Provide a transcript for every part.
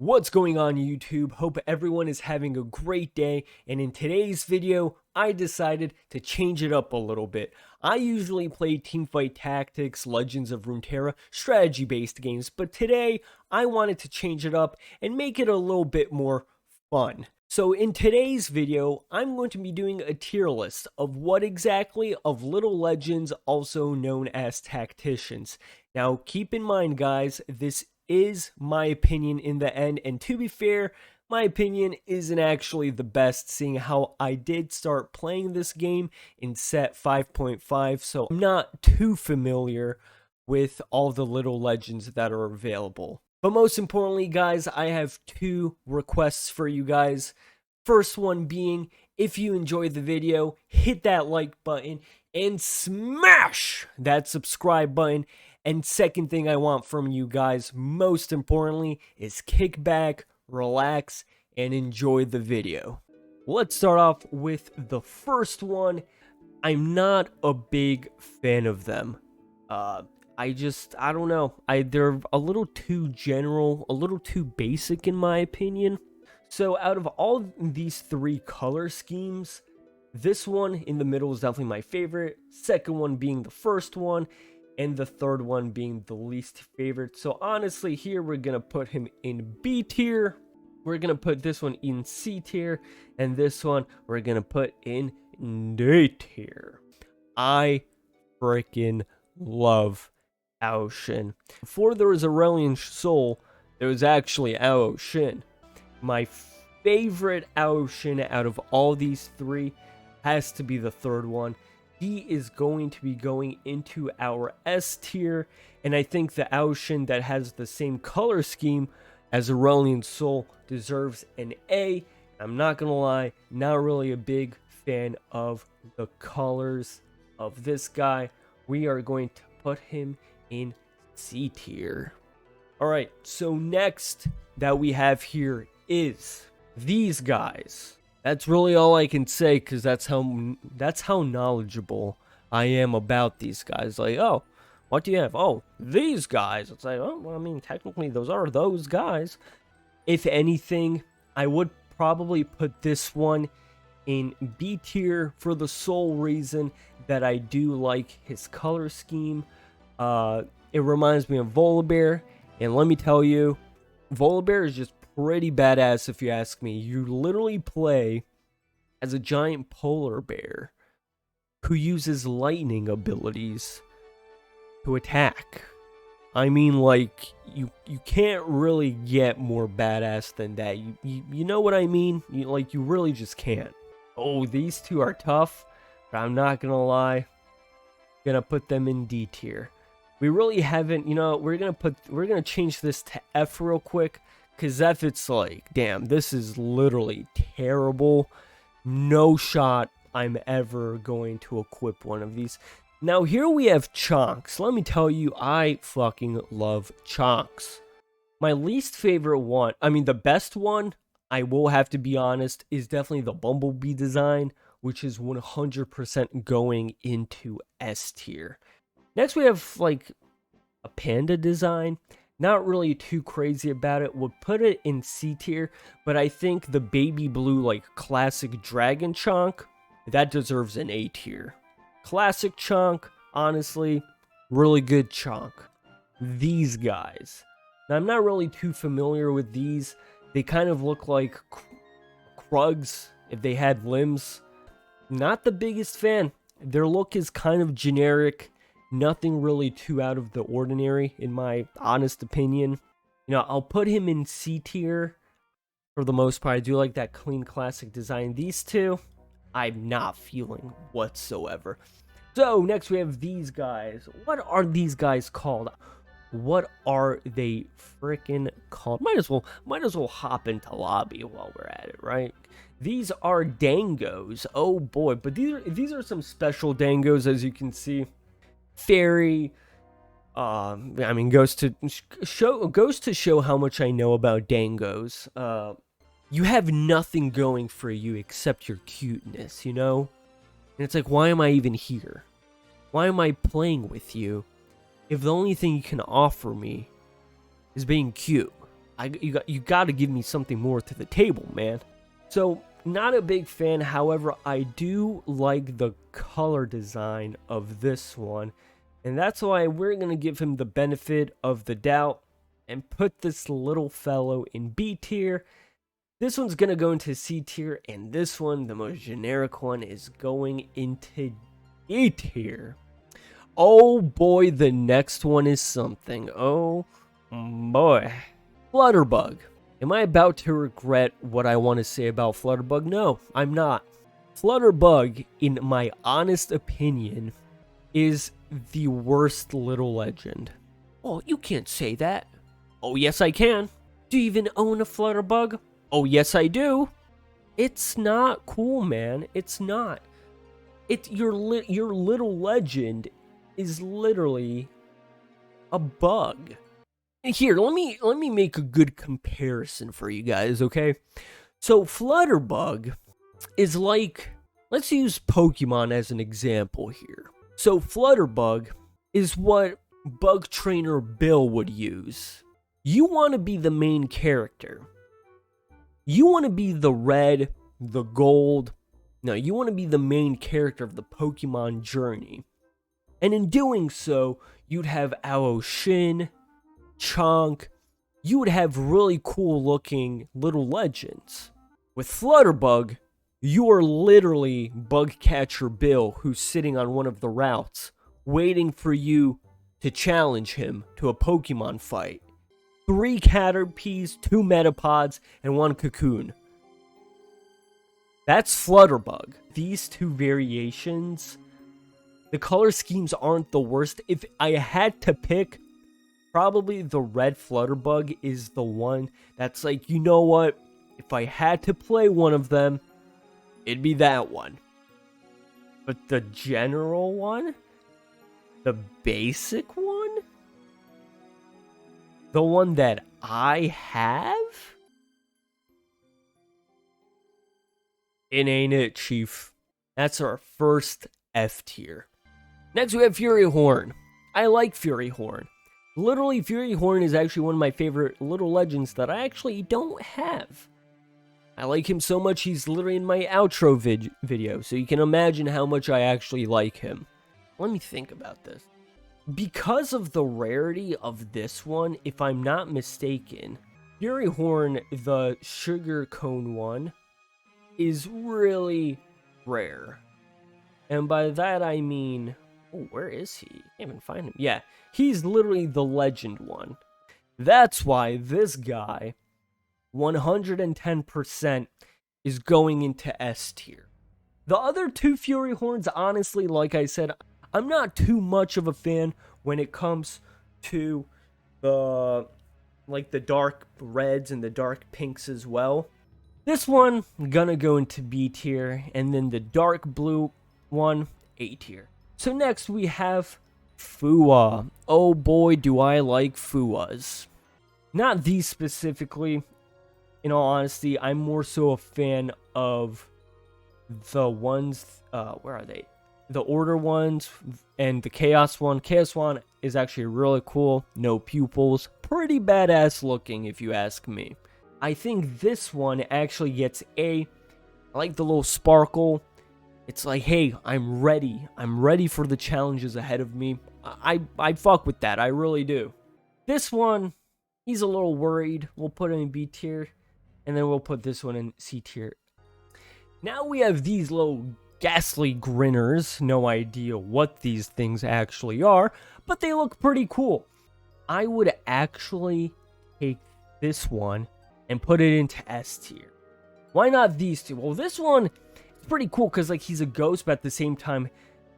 What's going on YouTube? Hope everyone is having a great day, and in today's video I decided to change it up a little bit. I usually play Teamfight Tactics, Legends of Runeterra, strategy based games, but today I wanted to change it up and make it a little bit more fun. So in today's video, I'm going to be doing a tier list of what exactly of little legends, also known as tacticians. Now keep in mind guys, this is my opinion in the end, and to be fair, my opinion isn't actually the best, seeing how I did start playing this game in set 5.5, so I'm not too familiar with all the little legends that are available. But most importantly guys, I have two requests for you guys. First one being, if you enjoyed the video, hit that like button and smash that subscribe button. And second thing I want from you guys, most importantly, is kick back, relax, and enjoy the video. Let's start off with the first one. I'm not a big fan of them. I don't know. They're a little too general, a little too basic in my opinion. So out of all these three color schemes, this one in the middle is definitely my favorite. Second one being the first one, and the third one being the least favorite. So honestly, here we're gonna put him in B tier, we're gonna put this one in C tier, and this one we're gonna put in D tier. I freaking love Aoshin. Before there was Aurelian Soul, there was actually Aoshin. My favorite Aoshin out of all these three has to be the third one. He is going to be going into our S tier, and I think the Aoshin that has the same color scheme as Aurelian Soul deserves an A. I'm not gonna lie, not really a big fan of the colors of this guy. We are going to put him in C tier. Alright, so next that we have here is these guys. That's really all I can say, because that's how knowledgeable I am about these guys. Like, oh, what do you have? Oh, these guys. It's like, oh, well, I mean, technically those are those guys. If anything, I would probably put this one in B tier for the sole reason that I do like his color scheme. It reminds me of Voli-inspired, and let me tell you, Voli-inspired is just pretty badass if you ask me. You literally play as a giant polar bear who uses lightning abilities to attack. I mean, like, you can't really get more badass than that. You know what I mean? You really just can't. Oh, these two are tough, but I'm not gonna lie, gonna put them in D tier. We really haven't, we're gonna change this to F real quick, because F, it's like, damn, this is literally terrible. No shot I'm ever going to equip one of these. Now here we have Chonccs. Let me tell you, I fucking love Chonccs. My least favorite one, I mean the best one, I will have to be honest, is definitely the Bumblebee design, which is 100% going into S tier. Next we have like a panda design. Not really too crazy about it. Would put it in C tier, but I think the baby blue, like, classic dragon Chonccs, that deserves an A tier. Classic Chonccs, honestly, really good Chonccs. These guys. Now, I'm not really too familiar with these. They kind of look like Krugs if they had limbs. Not the biggest fan. Their look is kind of generic. Nothing really too out of the ordinary, in my honest opinion. I'll put him in C tier for the most part. I do like that clean classic design. These two, I'm not feeling whatsoever. So next we have these guys. What are these guys called? What are they freaking called? Might as well hop into lobby while we're at it, right? These are dangos. Oh boy, but these are some special dangos, as you can see. Fairy, I mean, goes to show how much I know about dangos. You have nothing going for you except your cuteness, And it's like, why am I even here? Why am I playing with you if the only thing you can offer me is being cute? You got to give me something more to the table, man. So, not a big fan. However, I do like the color design of this one. And that's why we're going to give him the benefit of the doubt and put this little fellow in B tier. This one's going to go into C tier. And this one, the most generic one, is going into D tier. Oh boy, the next one is something. Oh boy. Flutterbug. Am I about to regret what I want to say about Flutterbug? No, I'm not. Flutterbug, in my honest opinion, is the worst little legend. Oh, you can't say that. Oh, yes, I can. Do you even own a Flutterbug? Oh, yes, I do. It's not cool, man. It's not. Your little legend is literally a bug. Here, let me make a good comparison for you guys, okay? So Flutterbug is like, let's use Pokemon as an example here. So Flutterbug is what Bug Trainer Bill would use. You want to be the main character. You want to be the red, the gold. No, you want to be the main character of the Pokemon journey. And in doing so, you'd have Shin, Chonccs. You would have really cool looking little legends. With Flutterbug, you are literally Bug Catcher Bill, who's sitting on one of the routes, waiting for you to challenge him to a Pokemon fight. 3 Caterpies, 2 Metapods, and 1 Cocoon. That's Flutterbug. These 2 variations, the color schemes aren't the worst. If I had to pick, probably the red Flutterbug is the one that's like, you know what? If I had to play one of them, it'd be that one. But the general one? The basic one? The one that I have? It ain't it, Chief. That's our first F tier. Next we have Furyhorn. I like Furyhorn. Literally, Furyhorn is actually one of my favorite little legends that I actually don't have. I like him so much, he's literally in my outro video, so you can imagine how much I actually like him. Let me think about this. Because of the rarity of this one, if I'm not mistaken, Furyhorn, the sugar cone one, is really rare. And by that I mean, oh, where is he? Can't even find him. Yeah, he's literally the legend one. That's why this guy, 110%, is going into S tier. The other 2 Furyhorns, honestly, like I said, I'm not too much of a fan when it comes to the dark reds and the dark pinks as well. This one, gonna go into B tier, and then the dark blue one, A tier. So next we have Fuwa. Oh boy, do I like Fuwas. Not these specifically. In all honesty, I'm more so a fan of the ones, where are they? The Order ones and the Chaos one. Chaos one is actually really cool. No pupils. Pretty badass looking if you ask me. I think this one actually gets A. I like the little sparkle. It's like, hey, I'm ready. I'm ready for the challenges ahead of me. I fuck with that. I really do. This one, he's a little worried. We'll put him in B tier. And then we'll put this one in C tier. Now we have these little ghastly Grinners. No idea what these things actually are, but they look pretty cool. I would actually take this one and put it into S tier. Why not these 2? Well, this one is pretty cool because like he's a ghost, but at the same time,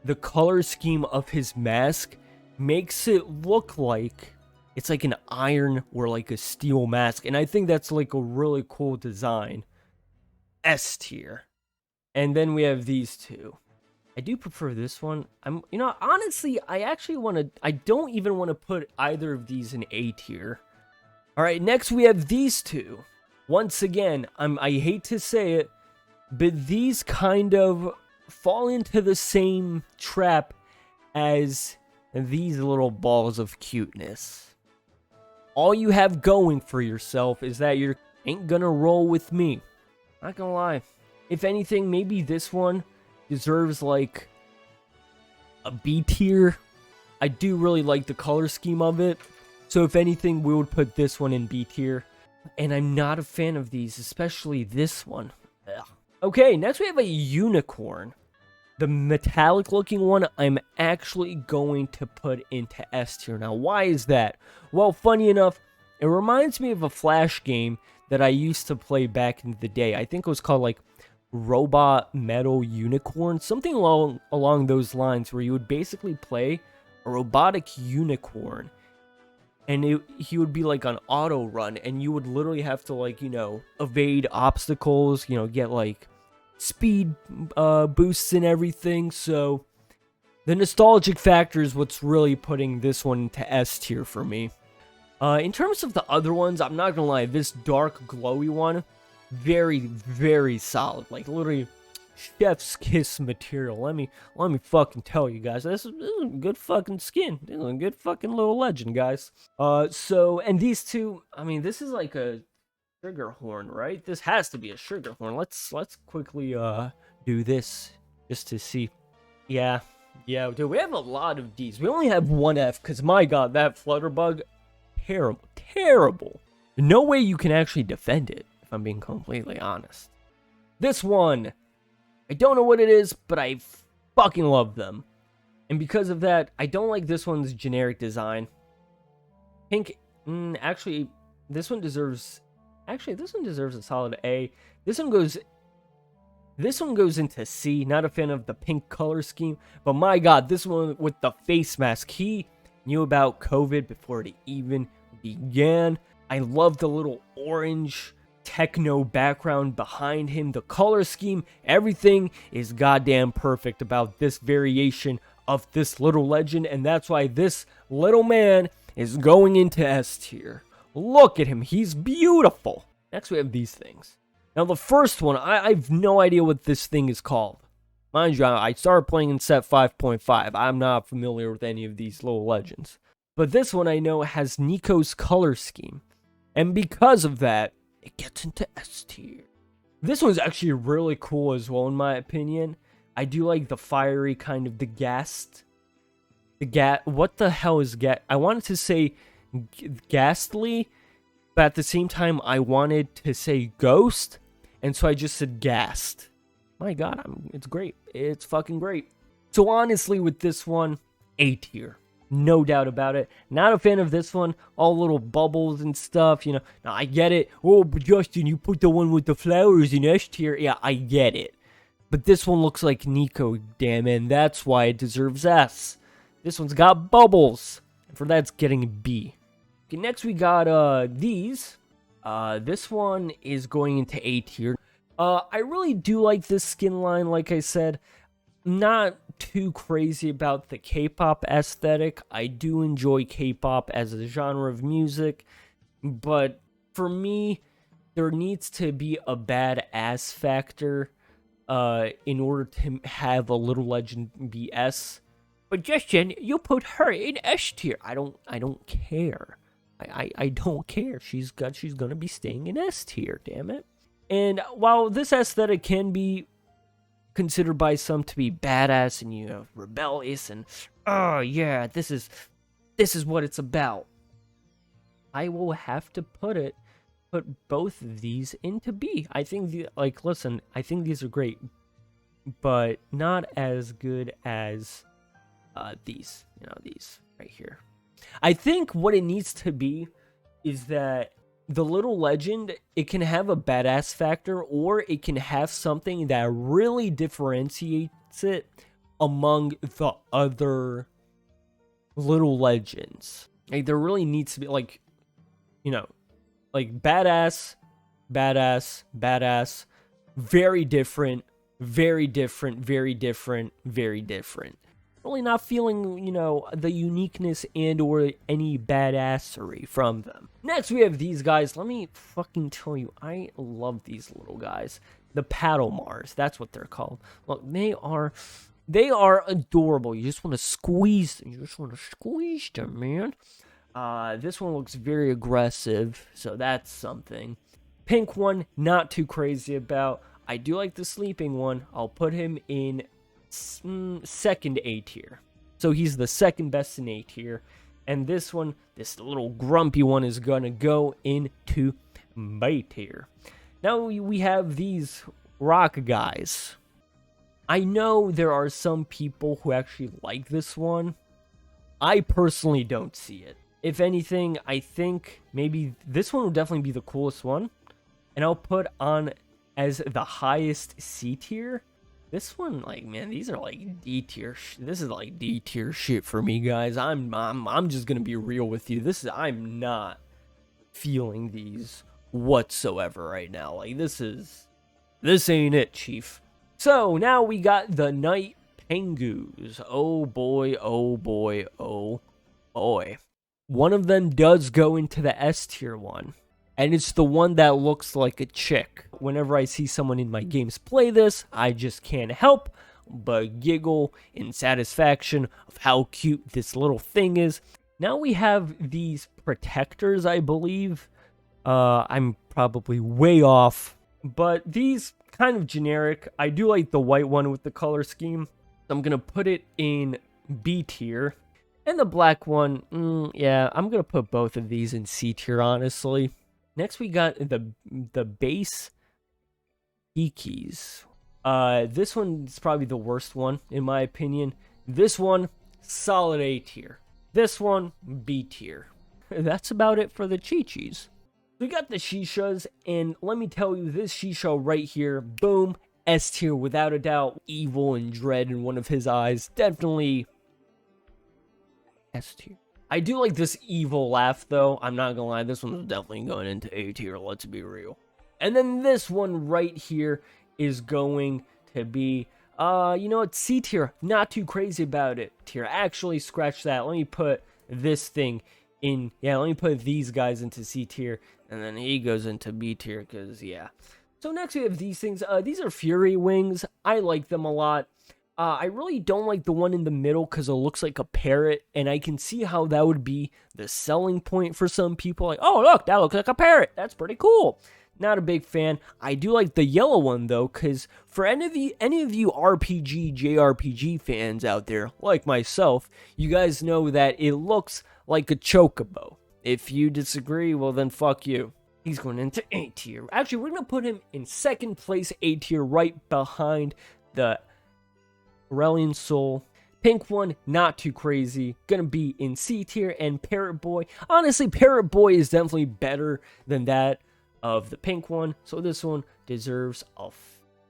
the color scheme of his mask makes it look like it's like an iron or like a steel mask. And I think that's like a really cool design. S tier. And then we have these 2. I do prefer this one. Honestly, I don't even want to put either of these in A tier. All right, next we have these 2. Once again, I hate to say it, but these kind of fall into the same trap as these little balls of cuteness. all you have going for yourself is that you ain't gonna roll with me. Not gonna lie. If anything, maybe this one deserves like a B tier. I do really like the color scheme of it. So if anything, we would put this one in B tier. And I'm not a fan of these, especially this one. Ugh. Okay, next we have a unicorn. The metallic looking one, I'm actually going to put into S tier. Now, why is that? Well, funny enough, it reminds me of a Flash game that I used to play back in the day. I think it was called like Robot Metal Unicorn, something along those lines, where you would basically play a robotic unicorn, and he would be like on auto run, and you would literally have to, like, you know, evade obstacles, you know, get like speed boosts and everything. So the nostalgic factor is what's really putting this one into S tier for me. In terms of the other ones, I'm not gonna lie, this dark glowy one, very, very solid. Like, literally chef's kiss material. Let me fucking tell you guys, this is a good fucking skin. This is a good fucking little legend, guys. So, and these two, I mean, this is like a sugar horn, right? This has to be a sugar horn. Let's quickly do this just to see. Yeah, dude, we have a lot of D's. We only have one F, because my god, that Flutterbug, terrible. No way you can actually defend it, if I'm being completely honest. This one, I don't know what it is, but I fucking love them. And because of that, I don't like this one's generic design. Pink, actually, this one deserves a solid A. This one goes into C. Not a fan of the pink color scheme, but my god, this one with the face mask, he knew about COVID before it even began. I love the little orange techno background behind him. The color scheme, everything is goddamn perfect about this variation of this little legend, and that's why this little man is going into S tier. Look at him, he's beautiful. Next we have these things. Now the first one, I have no idea what this thing is called. Mind you, I started playing in set 5.5. I'm not familiar with any of these little legends. But this one I know has Nico's color scheme. And because of that, it gets into S tier. This one's actually really cool as well, in my opinion. I do like the fiery kind of, the gassed. What the hell is I wanted to say ghastly, but at the same time, I wanted to say ghost. And so I just said gassed. My god, it's great. It's fucking great. So honestly, with this one, A tier. No doubt about it. Not a fan of this one. All little bubbles and stuff, you know. Now, I get it. Oh, but Justin, you put the one with the flowers in S tier. Yeah, I get it. But this one looks like Nico, damn it. And that's why it deserves S. This one's got bubbles. And for that, it's getting a B. Okay, next we got these. This one is going into A tier. I really do like this skin line, like I said. Not too crazy about the K-pop aesthetic. I do enjoy K-pop as a genre of music, but for me, there needs to be a badass factor in order to have a little legend be S. But Justin, you put her in S tier. I don't care. I don't care. She's gonna be staying in S tier, damn it. And while this aesthetic can be considered by some to be badass and, you know, rebellious and, oh yeah, this is what it's about, I will have to put both of these into B. I think listen, I think these are great, but not as good as these, you know, these right here. I think what it needs to be is that the little legend, it can have a badass factor, or it can have something that really differentiates it among the other little legends. Like, there really needs to be, like, you know, like badass, very different, very different. Really not feeling, you know, the uniqueness and or any badassery from them. Next, we have these guys. Let me fucking tell you, I love these little guys. The Paddlemars, that's what they're called. Look, they are adorable. You just want to squeeze them. You just want to squeeze them, man. This one looks very aggressive, so that's something. Pink one, not too crazy about. I do like the sleeping one. I'll put him in second A tier. So he's the second best in A tier. And this one, this little grumpy one, is gonna go into B tier. Now we have these rock guys. I know there are some people who actually like this one. I personally don't see it. If anything, I think maybe this one will definitely be the coolest one. And I'll put on as the highest C tier. This one, like, man, these are like D tier. This is like D tier shit for me, guys. I'm just gonna be real with you. I'm not feeling these whatsoever right now. Like, this ain't it, chief. So now we got the Night Pangus. Oh boy, oh boy, oh boy. One of them does go into the S tier one. And it's the one that looks like a chick. Whenever I see someone in my games play this, I just can't help but giggle in satisfaction of how cute this little thing is. Now we have these protectors, I believe. I'm probably way off, but these kind of generic. I do like the white one with the color scheme. So I'm going to put it in B tier. And the black one, yeah, I'm going to put both of these in C tier, honestly. Next, we got the base QiQis. This one's probably the worst one, in my opinion. This one, solid A tier. This one, B tier. That's about it for the QiQis. We got the Shishas, and let me tell you, this Shisha right here, boom, S tier without a doubt. Evil and dread in one of his eyes. Definitely S tier. I do like this evil laugh, though. I'm not gonna lie, this one's definitely going into A tier, let's be real. And then this one right here is going to be, you know what, C tier. Not too crazy about it tier. Actually, scratch that. Let me put this thing in, yeah, let me put these guys into C tier, and then he goes into B tier, because, yeah. So next we have these things. These are Fury wings. I like them a lot. I really don't like the one in the middle because it looks like a parrot, and I can see how that would be the selling point for some people. Like, oh, look, that looks like a parrot. That's pretty cool. Not a big fan. I do like the yellow one, though, because for any of you RPG, JRPG fans out there, like myself, you guys know that it looks like a chocobo. If you disagree, well, then fuck you. He's going into A tier. Actually, we're going to put him in second place A tier, right behind the Aurelian Soul. Pink one, not too crazy. Gonna be in C tier. And Parrot Boy. Honestly, Parrot Boy is definitely better than that of the pink one. So this one deserves a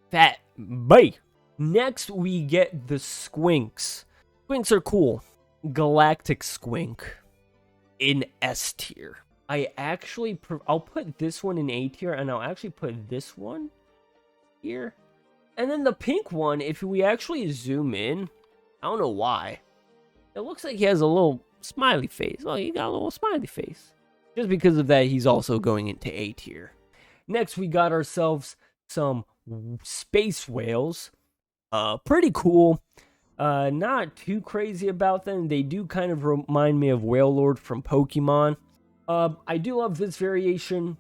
fat B. Next, we get the squinks. Squinks are cool. Galactic squink in S tier. I'll put this one in A tier, and I'll actually put this one here. And then the pink one, if we actually zoom in, I don't know why, it looks like he has a little smiley face. Oh, he got a little smiley face. Just because of that, he's also going into A tier. Next, we got ourselves some space whales. Pretty cool. Not too crazy about them. They do kind of remind me of Wailord from Pokemon. I do love this variation.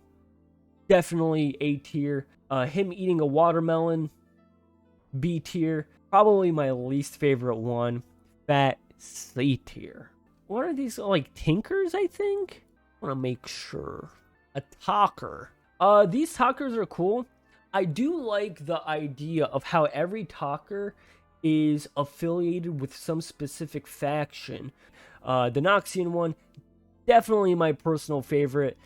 Definitely A tier. Him eating a watermelon, B tier. Probably my least favorite one, fat C tier. What are these, like tinkers, I think? I want to make sure. A talker. These talkers are cool. I do like the idea of how every talker is affiliated with some specific faction. The Noxian one, definitely my personal favorite.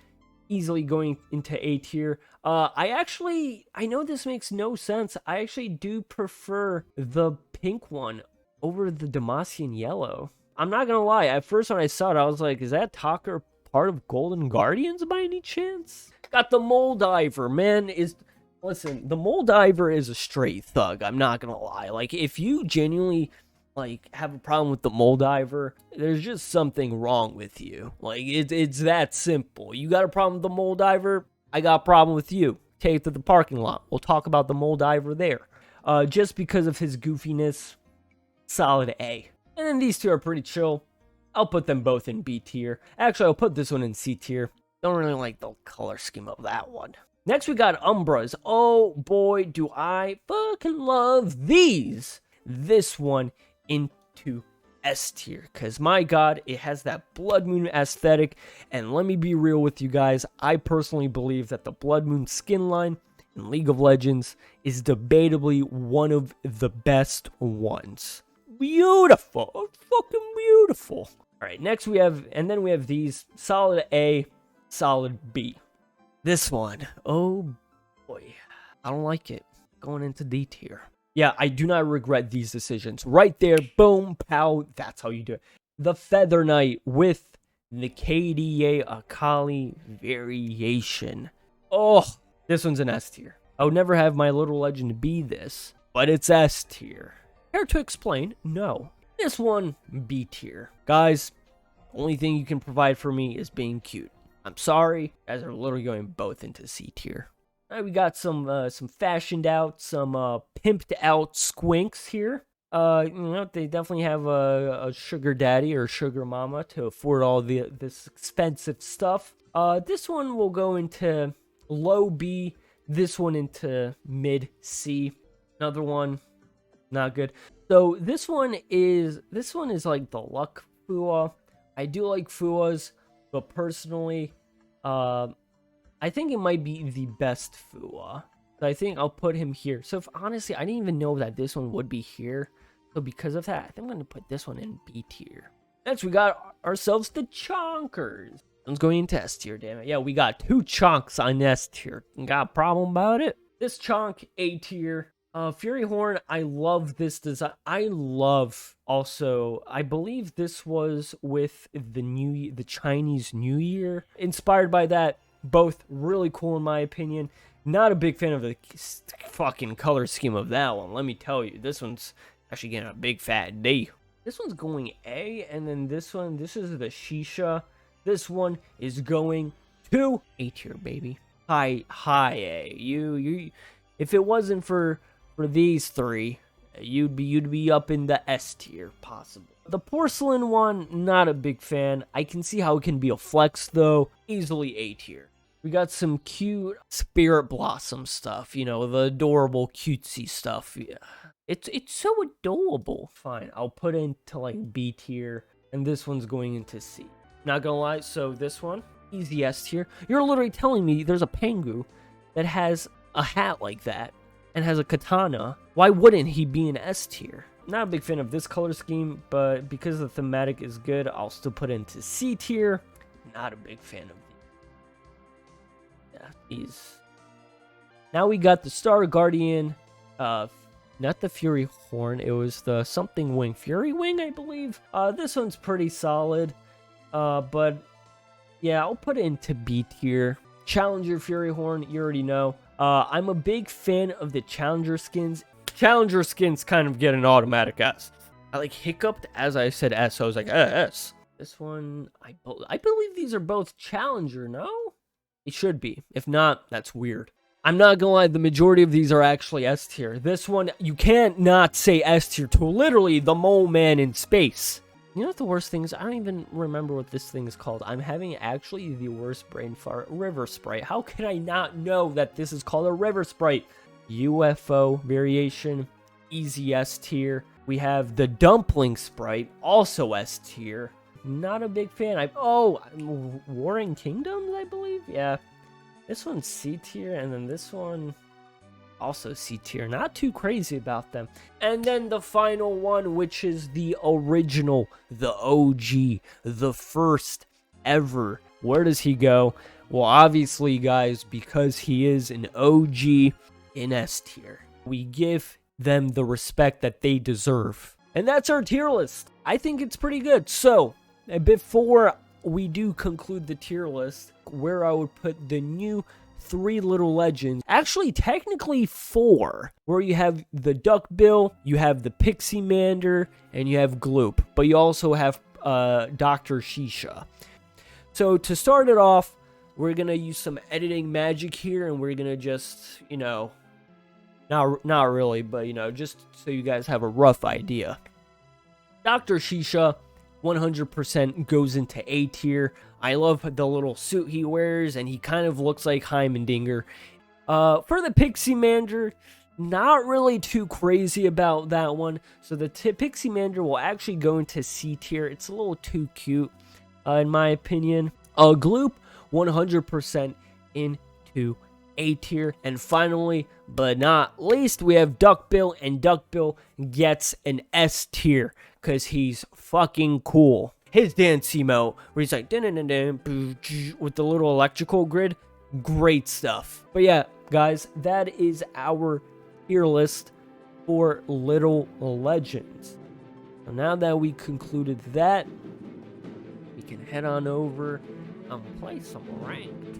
Easily going into A tier. I know this makes no sense. I actually do prefer the pink one over the Demacian yellow. I'm not gonna lie, at first when I saw it, I was like, is that talker part of Golden Guardians by any chance? Got the Moldiver, man. Listen, the Moldiver is a straight thug, I'm not gonna lie. Like, if you genuinely have a problem with the Moldiver, there's just something wrong with you. Like, it's that simple. You got a problem with the Moldiver, I got a problem with you. Take it to the parking lot. We'll talk about the Moldiver there. Just because of his goofiness, solid A. And then these two are pretty chill. I'll put them both in B tier. Actually, I'll put this one in C tier. Don't really like the color scheme of that one. Next, we got Umbras. Oh boy, do I fucking love these. This one into S tier, because my god, it has that Blood Moon aesthetic. And let me be real with you guys, I personally believe that the Blood Moon skin line in League of Legends is debatably one of the best ones. Beautiful, fucking beautiful. All right, next we have, and then we have these, solid A, solid B. This one, oh boy, I don't like it. Going into D tier. Yeah, I do not regret these decisions. Right there, boom, pow, that's how you do it. The Feather Knight with the KDA Akali variation. Oh, this one's an S tier. I would never have my little legend be this, but it's S tier. Care to explain? No. This one, B tier. Guys, only thing you can provide for me is being cute. I'm sorry, you guys are literally going both into C tier. All right, we got some fashioned out, some pimped out squinks here. You know, they definitely have a sugar daddy or sugar mama to afford all this expensive stuff. This one will go into low B. This one into mid C. Another one, not good. So this one is like the luck Fuwa. I do like Fuwas, but personally, I think it might be the best Fuwa. So I think I'll put him here. So honestly, I didn't even know that this one would be here. So because of that, I think I'm going to put this one in B tier. Next, we got ourselves the Chonkers. One's going into S tier, damn it. Yeah, we got 2 Chonccs on S tier. Got a problem about it? This Chonccs, A tier. Furyhorn, I love this design. I love also, I believe this was with the Chinese New Year. Inspired by that, both really cool in my opinion. Not a big fan of the fucking color scheme of that one, let me tell you. This one's actually getting a big fat D. This one's going A, and then this one, this is the Shisha. This one is going to A tier, baby. High A. You if it wasn't for these three, you'd be up in the S tier, possible. The porcelain one, not a big fan. I can see how it can be a flex though. Easily A tier. We got some cute Spirit Blossom stuff, you know, the adorable cutesy stuff. Yeah. It's so adorable. Fine, I'll put into like B tier, and this one's going into C. Not gonna lie, so this one, easy S tier. You're literally telling me there's a Pangu that has a hat like that and has a katana. Why wouldn't he be in S tier? Not a big fan of this color scheme, but because the thematic is good, I'll still put it into C tier. Not a big fan of these. Now we got the Star Guardian, not the Furyhorn, it was the something wing, Fury Wing, I believe. This one's pretty solid, but yeah, I'll put it into B tier. Challenger Furyhorn, you already know. I'm a big fan of the Challenger skins. Challenger skins kind of get an automatic S. I like hiccuped as I said S, so I was like, S. This one, I believe these are both Challenger, no? It should be. If not, that's weird. I'm not gonna lie, the majority of these are actually S tier. This one, you can't not say S tier to literally the mole man in space. You know what the worst thing is? I don't even remember what this thing is called. I'm having actually the worst brain fart. River Sprite. How can I not know that this is called a River Sprite? UFO variation, easy S tier. We have the Dumpling Sprite, also S tier. Not a big fan. Warring Kingdoms, I believe? Yeah. This one's C tier, and then this one also C tier. Not too crazy about them. And then the final one, which is the original, the OG, the first ever. Where does he go? Well, obviously, guys, because he is an OG in S tier, we give them the respect that they deserve. And that's our tier list. I think it's pretty good. So, before we do conclude the tier list, where I would put the new 3 little legends, actually technically 4, where you have the Duckbill, you have the Pixie Mander, and you have Gloop, but you also have Dr. Shisha. So to start it off, we're gonna use some editing magic here, and we're gonna just, you know, not really, but you know, just so you guys have a rough idea. Dr. Shisha 100% goes into A tier. I love the little suit he wears, and he kind of looks like Heimendinger. For the Pixie Manager, not really too crazy about that one. So the Pixie Manager will actually go into C tier. It's a little too cute, in my opinion. Gloop, 100% into A tier. And finally, but not least, we have Duckbill, and Duckbill gets an S tier because he's fucking cool. His dance emote, where he's like, with the little electrical grid, great stuff. But yeah, guys, that is our tier list for Little Legends. So now that we concluded that, we can head on over and play some ranked.